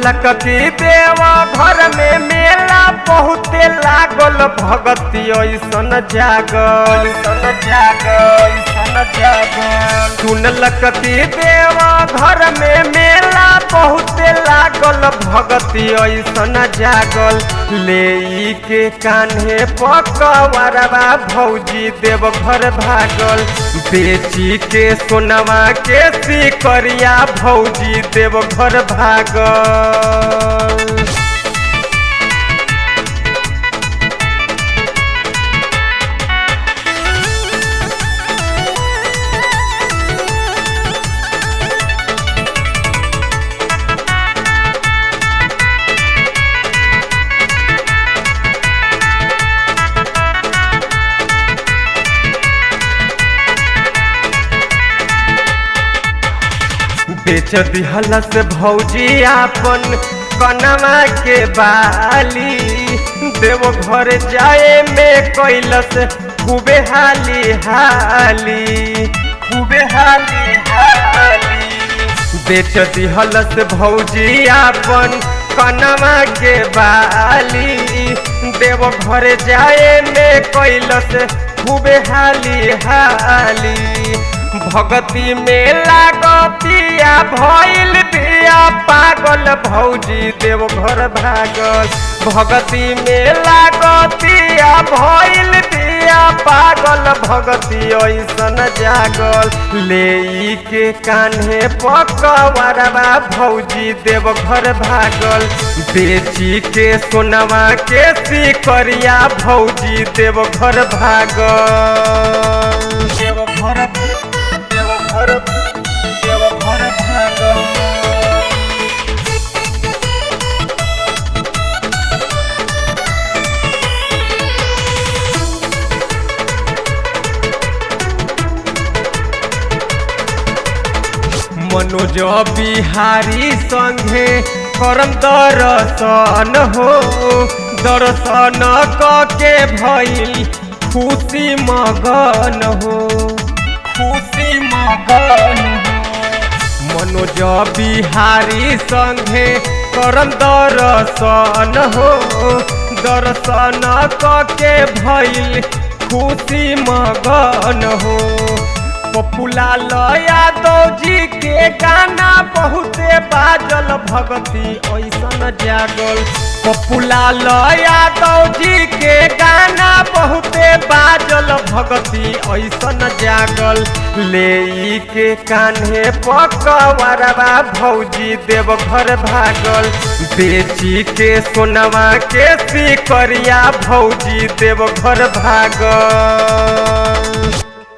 सुनलक कि देवा घर में मेला बहुते लागल भगती ऐसन जागल सुनलक कि देवा घर में मेला बहुते लागल भगती ऐसन जागल ले के कान्हे पकवरवा भौजी देव घर भागल बेची के सोनवा के सिकरिया भौजी देव घर भागल। बेच दिहलस भौजी आपन कनमा के बाली देव घर जाए में कैलस खूबे हाली बेच दिहलस भौजी आपन कनमा के बाली देव घर जाए में कैलस खूबे हाली भगती में लागतिया भइल बिया पागल भौजी देव घर भागल भगती में लागतिया भइल बिया पागल भगती ऐसन जागल ले के कान्हे पकवरवा भौजी देव घर भागल बेची के सोनवा के सिकरिया भौजी देव घर भागल। मनोज बिहारी संगे करम दर्शन हो दर्शन के भइल खुशी मगन हो मनोज बिहारी संगे करम दर्शन हो दर्शन के भइल खुशी मगन हो। पपुलाल यादव जी के गाना बहुते बाजल भगती ऐसन जागल पपुलाल यादव जी के गाना बहुते बाजल भगती ऐसन जागल ले के कान्हे पकवरवा भौजी देव घर भागल बेची के सोनवा के सिकरिया भौजी देव घर भागल।